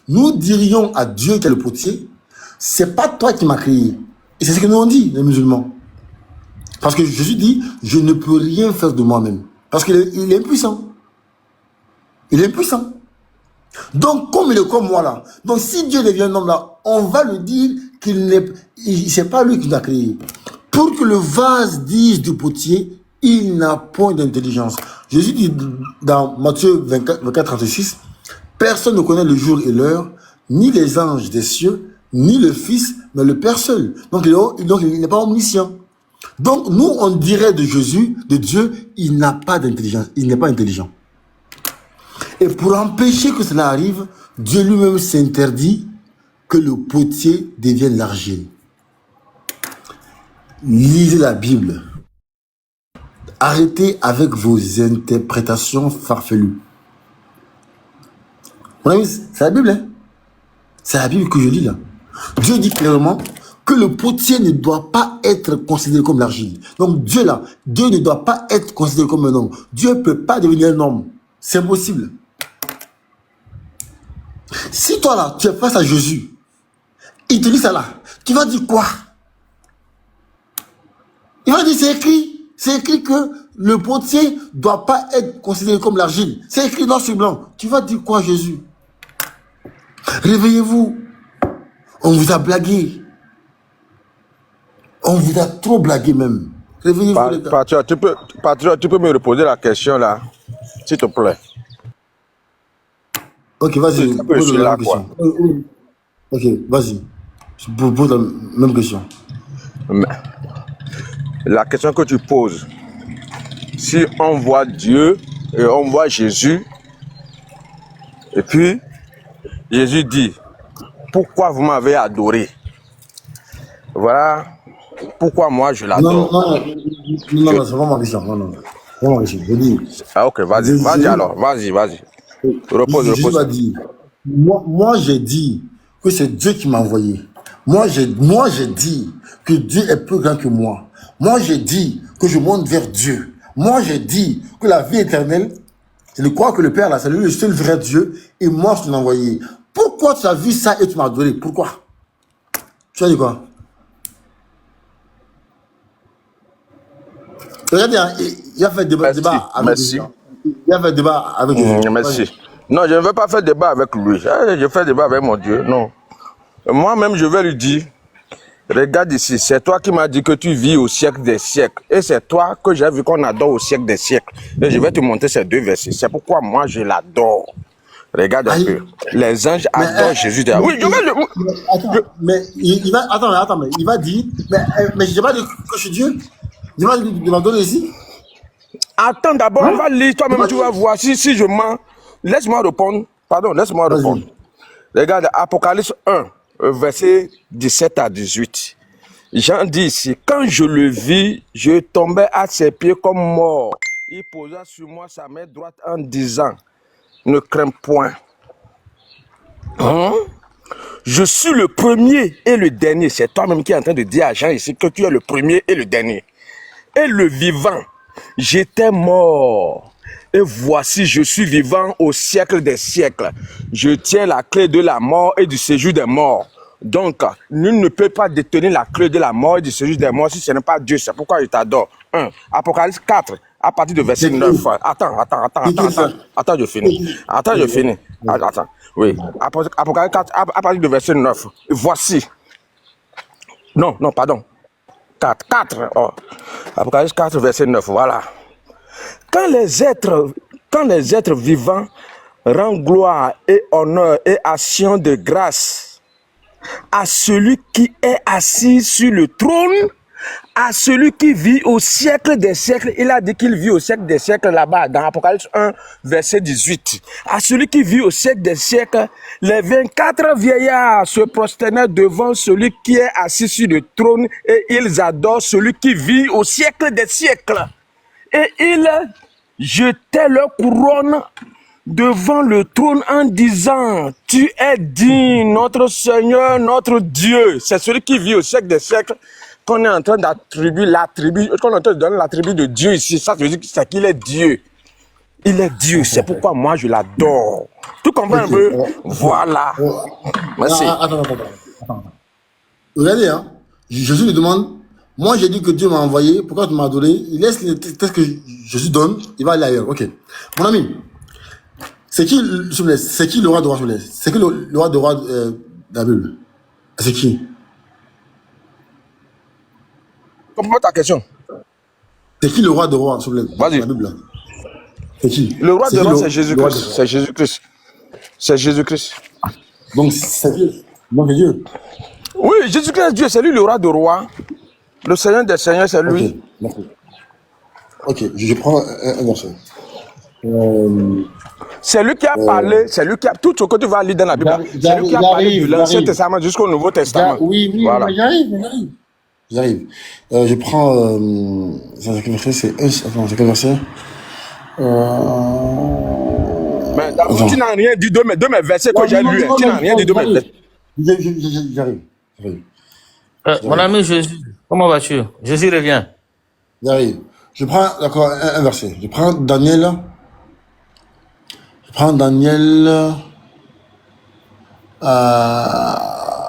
nous dirions à Dieu qui est le potier, c'est pas toi qui m'as créé. Et c'est ce que nous on dit, les musulmans. Parce que Jésus dit, je ne peux rien faire de moi-même. Parce qu'il est impuissant. Il est impuissant. Donc, comme il est comme moi là, donc si Dieu devient un homme là, on va lui dire c'est pas lui qui l'a créé. Pour que le vase dise du potier, il n'a point d'intelligence. Jésus dit dans Matthieu 24, 36, personne ne connaît le jour et l'heure, ni les anges des cieux, ni le Fils, mais le Père seul. Donc il n'est pas omniscient. Donc nous, on dirait de Jésus, de Dieu, il n'a pas d'intelligence, il n'est pas intelligent. Et pour empêcher que cela arrive, Dieu lui-même s'interdit que le potier devienne l'argile. Lisez la Bible. Arrêtez avec vos interprétations farfelues. Mon ami, c'est la Bible, hein? C'est la Bible que je lis là. Dieu dit clairement que le potier ne doit pas être considéré comme l'argile. Donc Dieu là, Dieu ne doit pas être considéré comme un homme. Dieu ne peut pas devenir un homme. C'est impossible. Si toi là, tu es face à Jésus, il te dit ça là, tu vas dire quoi? Il va dire c'est écrit. C'est écrit que le potier ne doit pas être considéré comme l'argile. C'est écrit noir sur blanc. Tu vas dire quoi, Jésus? Réveillez-vous. On vous a blagué. On vous a trop blagué même. Réveillez-vous, les gars. Patriot, tu peux me reposer la question là, s'il te plaît. Ok, vas-y. Je suis là, quoi. Ok, vas-y. Je pose la même question. La question que tu poses, si on voit Dieu et on voit Jésus, et puis Jésus dit, pourquoi vous m'avez adoré? Voilà pourquoi moi je l'adore. Non, c'est pas ma question. Non. C'est pas ma question. Je dis. Ah ok, vas-y alors, vas-y. Repose. Jésus va dire, moi j'ai dit que c'est Dieu qui m'a envoyé. Moi j'ai dit que Dieu est plus grand que moi. Moi j'ai dit que je monte vers Dieu. Moi j'ai dit que la vie éternelle, je crois que le Père là, c'est lui le seul vrai Dieu et moi je l'ai envoyé. Pourquoi tu as vu ça et tu m'as adoré? Pourquoi? Tu as dit quoi? Regardez, il a fait débat avec Jésus. Il a fait débat avec Jésus. Merci. Non, je ne veux pas faire débat avec lui. Je fais débat avec mon Dieu. Non. Moi-même, je vais lui dire, regarde ici, c'est toi qui m'as dit que tu vis au siècle des siècles. Et c'est toi que j'ai vu qu'on adore au siècle des siècles. Et je vais te montrer ces deux versets. C'est pourquoi moi, je l'adore. Regarde un peu. Les anges adorent Jésus. Oui, je vais le... Attends, mais il va... Attends, mais il va dire... Mais je n'ai pas dit que je suis Dieu. Il va demander ici. Attends d'abord, on va lire, toi-même tu vas voir si je mens. Laisse-moi répondre. Pardon, laisse-moi répondre. Regarde, Apocalypse 1, verset 17 à 18. Jean dit ici, quand je le vis, je tombais à ses pieds comme mort. Il posa sur moi sa main droite en disant, ne crains point. Je suis le premier et le dernier. C'est toi-même qui es en train de dire à Jean ici que tu es le premier et le dernier. Et le vivant, j'étais mort. Et voici, je suis vivant au siècle des siècles. Je tiens la clé de la mort et du séjour des morts. Donc, nul ne peut pas détenir la clé de la mort et du séjour des morts si ce n'est pas Dieu. C'est pourquoi je t'adore. 1. Apocalypse 4, à partir de verset 9. Attends, je finis. Attends. Oui. Apocalypse 4, à partir de verset 9. Voici. Non, pardon. 4. Oh. Apocalypse 4, verset 9. Voilà. Quand les êtres vivants rendent gloire et honneur et action de grâce à celui qui est assis sur le trône, à celui qui vit au siècle des siècles, il a dit qu'il vit au siècle des siècles là-bas, dans Apocalypse 1, verset 18. À celui qui vit au siècle des siècles, les 24 vieillards se prosternaient devant celui qui est assis sur le trône et ils adorent celui qui vit au siècle des siècles. Et ils jetaient leur couronne devant le trône en disant, tu es digne, notre Seigneur, notre Dieu. C'est celui qui vit au siècle des siècles qu'on est en train d'attribuer qu'on est en train de donner l'attribut de Dieu ici. Ça veut dire qu'il est Dieu. Il est Dieu, c'est pourquoi moi je l'adore. Tu comprends un peu? Voilà. Merci. Attends. Regardez, hein. Jésus lui demande, moi j'ai dit que Dieu m'a envoyé, pourquoi tu m'as adoré? Il laisse les textes que Jésus donne, il va aller ailleurs. Ok. Mon ami, c'est qui le roi de roi? C'est qui le roi de roi de la Bible? C'est qui? Comprends ta question. C'est qui le roi de roi sur la Vas-y. Bible? C'est qui? Le roi de roi, c'est le Jésus-Christ. roi de- C'est Jésus-Christ. C'est Jésus-Christ. Donc c'est Dieu. Donc c'est Dieu. Oui, Jésus-Christ est Dieu, c'est lui le roi de roi. Le Seigneur des Seigneurs, c'est Ok, lui. merci. Ok, je prends un verset. C'est lui qui a parlé, c'est lui qui a tout ce que tu vas lire dans la Bible. C'est lui qui a parlé de l'Ancien Testament jusqu'au Nouveau Testament. Oui, Voilà. mais j'arrive. Je prends. C'est quel verset? C'est quel verset? Mais d'abord, tu n'as rien dit de mes versets que j'ai lus. Tu n'as rien dit de mes versets. J'arrive. Mon ami Jésus, comment vas-tu? Jésus revient. J'arrive. Je prends, d'accord, un verset. Je prends Daniel.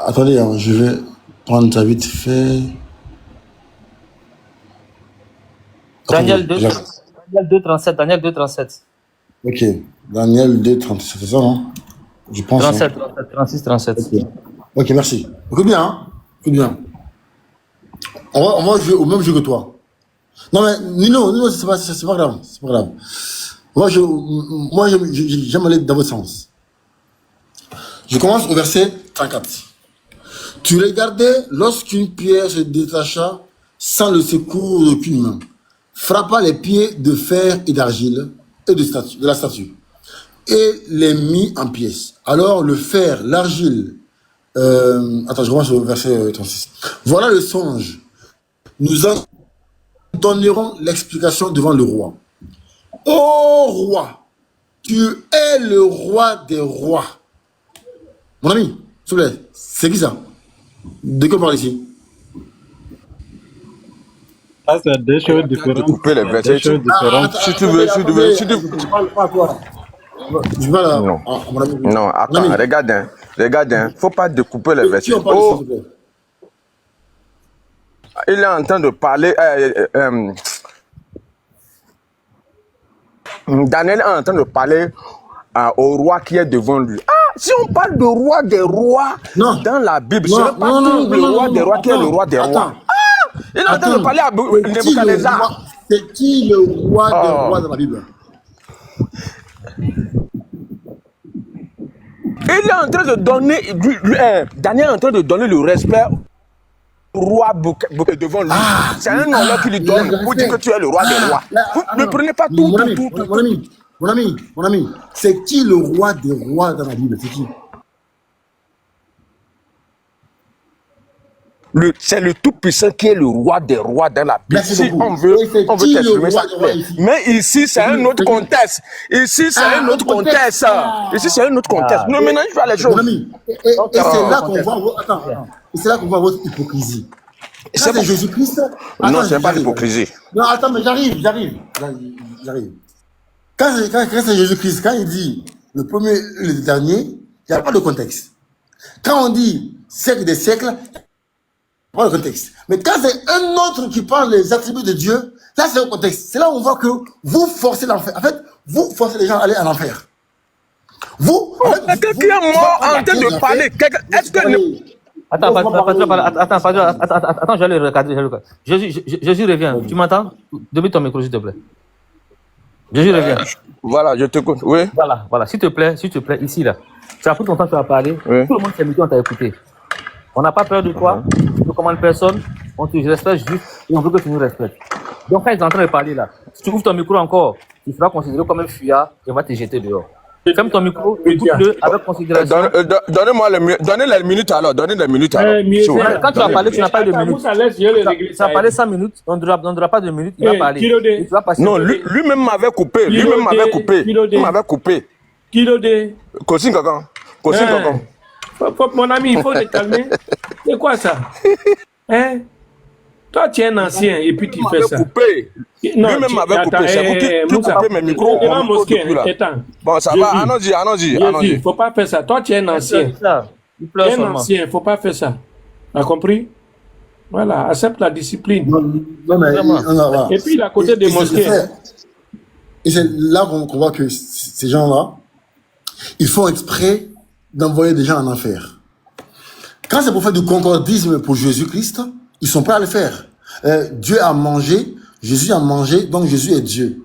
Attendez, hein, je vais prendre ça vite fait. Daniel Attendez, 2, Daniel 2, 37. Daniel 2, 37. Ok. Daniel 2, 37, c'est ça, non? Je pense. 37, Hein. 37, 36, 37. Ok, merci. Écoute bien, hein. Écoute bien. On va jouer au même jeu que toi. Non, mais Nino, c'est pas grave. C'est pas grave. Moi, j'aime aller dans votre sens. Je commence au verset 34. Tu regardais lorsqu'une pierre se détacha sans le secours d'aucune main, frappa les pieds de fer et d'argile et de la statue, et les mit en pièces. Alors le fer, l'argile, attends, je commence au verset 36. Voilà le songe. Nous en donnerons l'explication devant le roi. Ô roi, tu es le roi des rois. Mon ami, s'il vous plaît, c'est qui ça? De quoi on parle ici? Ah, c'est deux choses différentes. Couper les versets. Deux choses différentes. Si tu veux. Je parle pas à toi. Je parle à Non. mon ami. Non, Mon attends, ami, regarde, hein. Faut pas découper les qui versets. on parle ici, s'il Oh, vous plaît? il est en train de parler. Daniel est en train de parler au roi qui est devant lui. Ah, si on parle de roi des rois Non. dans la Bible, ce Non, n'est pas non, non, tout le non, roi non, des rois qui est le roi des attends. rois. Il est en train de parler à Nebuchadnezzar. C'est qui le roi des rois dans la Bible? Il est en train de donner, Daniel est en train de donner le respect au roi devant lui. C'est un honneur qu'il lui donne pour dire que tu es le roi des rois. Vous ne prenez pas tout. Mon ami, c'est qui le roi des rois dans la Bible? C'est qui? C'est le Tout-Puissant qui est le roi des rois dans la Bible. Merci Si beaucoup. on veut Et c'est qui le t'exprimer ça. roi des rois ici? Mais ici, c'est un autre contexte. Ici, c'est un autre contexte. Ici, c'est un autre contexte. Ne mélange pas les Mon choses. ami, et c'est là qu'on voit, attends, et c'est là qu'on voit votre hypocrisie. Ça, c'est Jésus-Christ. Non, Attends, c'est pas j'arrive. l'hypocrisie. Non, attends, mais j'arrive. Quand c'est Jésus-Christ, quand il dit le premier et le dernier, il n'y a pas de contexte. Quand on dit siècle des siècles, il n'y a pas de contexte. Mais quand c'est un autre qui parle des attributs de Dieu, là c'est un contexte. C'est là où on voit que vous forcez l'enfer. En fait, vous forcez les gens à aller en enfer. Vous, en fait, Quelqu'un qui est mort en train de parler. Est-ce que... Attends, je vais le recadrer. Jésus revient. Tu m'entends? Débute ton micro, s'il te plaît. Jésus revient. Voilà, je t'écoute. Oui. Voilà. S'il te plaît, ici, là. Tu as pris ton temps, tu as parlé. Oui. Tout le monde s'est mis, on t'a écouté. On n'a pas peur de toi. Tu ne commandes personne. On te respecte juste et on veut que tu nous respectes. Donc, quand ils sont en train de parler, là, si tu ouvres ton micro encore, tu seras considéré comme un fuyard et on va te jeter dehors. Ferme ton micro, écoute-le avec considération. Donnez les minutes alors. Donnez les minutes alors. Quand tu vas parler, tu n'as pas de minutes. Ça va parler 5 minutes, on ne donnera pas de minutes, il va parler. Et tu vas passer. Non, lui-même m'avait coupé. Il m'avait coupé. Kosin Kakon. Mon ami, il faut te calmer. C'est quoi ça? Hein? Toi, tu es un ancien et puis tu Il fais m'avait ça. coupé. Non, Lui-même m'avait attends, coupé. C'est vous qui Moussa, coupez mes micros. Imam Mon micro Mosquée, depuis là. attends. Bon, ça va. Allons-y, allons-y, Jésus, allons-y. faut pas faire ça. Toi, tu es un ancien. Il Tu pleure es un seulement. ancien, faut pas faire ça. Tu as compris? Voilà, accepte la discipline. Non, mais Vraiment. voilà. Et puis, à côté des mosquées. Et c'est là qu'on voit que ces gens-là, ils font exprès d'envoyer des gens en enfer. Quand c'est pour faire du concordisme pour Jésus-Christ, ils sont prêts à le faire. Dieu a mangé, Jésus a mangé, donc Jésus est Dieu.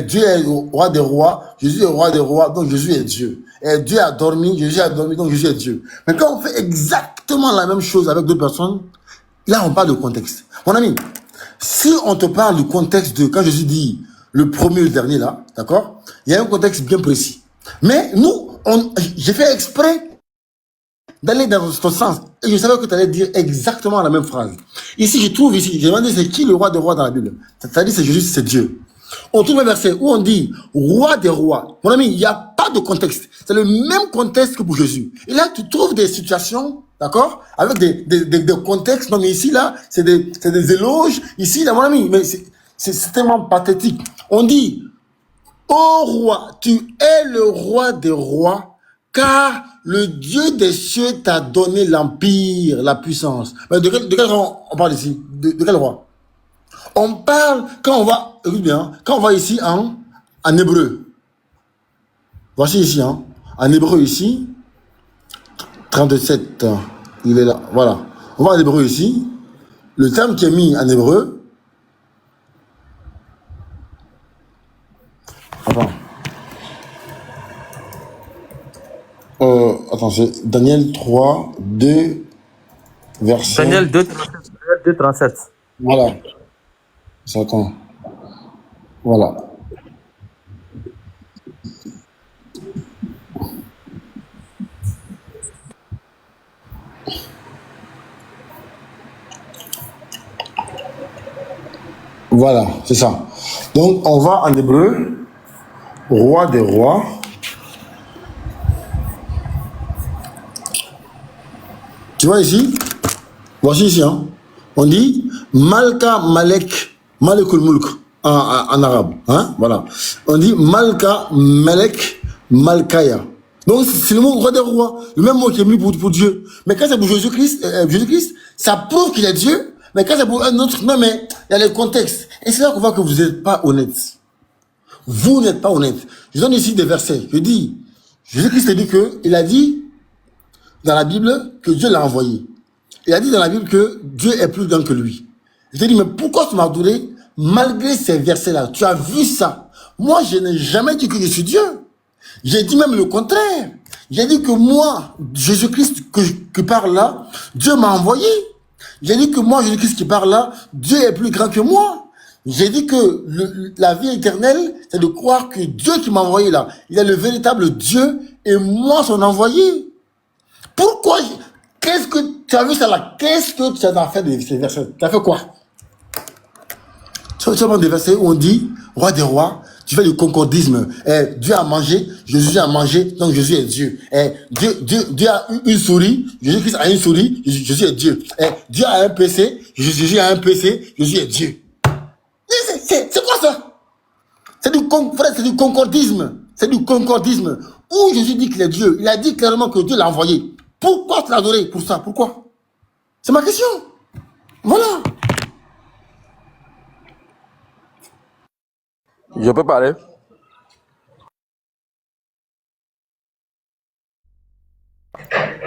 Dieu est le roi des rois, Jésus est le roi des rois, donc Jésus est Dieu. Dieu a dormi, Jésus a dormi, donc Jésus est Dieu. Mais quand on fait exactement la même chose avec deux personnes, là on parle de contexte. Mon ami, si on te parle du contexte de, quand Jésus dit le premier et le dernier là, d'accord, il y a un contexte bien précis. Mais nous, j'ai fait exprès d'aller dans ton sens. Et je savais que tu allais dire exactement la même phrase. Ici, je trouve ici, j'ai demandé c'est qui le roi des rois dans la Bible. C'est-à-dire c'est Jésus, c'est Dieu. On trouve un verset où on dit roi des rois. Mon ami, il n'y a pas de contexte. C'est le même contexte que pour Jésus. Et là, tu trouves des situations, d'accord, avec des contextes. Non, mais ici, là, c'est des éloges. Ici, là, mon ami, mais c'est tellement pathétique. On dit, ô roi, tu es le roi des rois, car le Dieu des cieux t'a donné l'empire, la puissance. Mais de quel roi on parle ici? De quel roi? On parle, quand on va, écoute bien, quand on va ici en hébreu. Voici ici, en hébreu ici, 37, il est là, voilà. On va en hébreu ici. Le terme qui est mis en hébreu, attends, c'est Daniel 3, 2, verset... Daniel 2, 37. Voilà. Attends. Voilà. Voilà, c'est ça. Donc, on va en hébreu, roi des rois. Tu vois ici? Voici ici, on dit Malka Malek, Malekul Mulk en arabe. Voilà. On dit Malka Malek Malkaya. Donc, c'est le mot roi des rois. Le même mot qui est mis pour Dieu. Mais quand c'est pour Jésus-Christ, ça prouve qu'il est Dieu. Mais quand c'est pour un autre, non, mais il y a le contexte. Et c'est là qu'on voit que vous n'êtes pas honnête. Vous n'êtes pas honnête. Je donne ici des versets. Je dis, Jésus-Christ dit il a dit dans la Bible que Dieu l'a envoyé. Il a dit dans la Bible que Dieu est plus grand que lui. Je te dis, mais pourquoi tu m'as adoré malgré ces versets-là? Tu as vu ça? Moi, je n'ai jamais dit que je suis Dieu. J'ai dit même le contraire. J'ai dit que moi, Jésus-Christ qui parle là, Dieu m'a envoyé. J'ai dit que moi, Jésus-Christ qui parle là, Dieu est plus grand que moi. J'ai dit que la vie éternelle, c'est de croire que Dieu qui m'a envoyé là, il est le véritable Dieu et moi son envoyé. Pourquoi? Qu'est-ce que tu as vu ça là? Qu'est-ce que tu as fait de ces versets? Tu as fait quoi? Tu as des versets où on dit, roi des rois, tu fais du concordisme. Dieu a mangé, Jésus a mangé, donc Jésus est Dieu. Dieu a une souris, Jésus-Christ a une souris, Jésus est Dieu. Dieu a un PC, Jésus a un PC, Jésus est Dieu. C'est quoi ça? C'est du concordisme. C'est du concordisme. Où Jésus dit qu'il est Dieu, il a dit clairement que Dieu l'a envoyé. Pourquoi tu l'as adoré pour ça? Pourquoi? C'est ma question. Voilà. Je peux parler?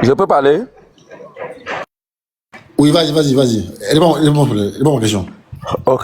Je peux parler? Oui, vas-y. Réponds ma question. Ok.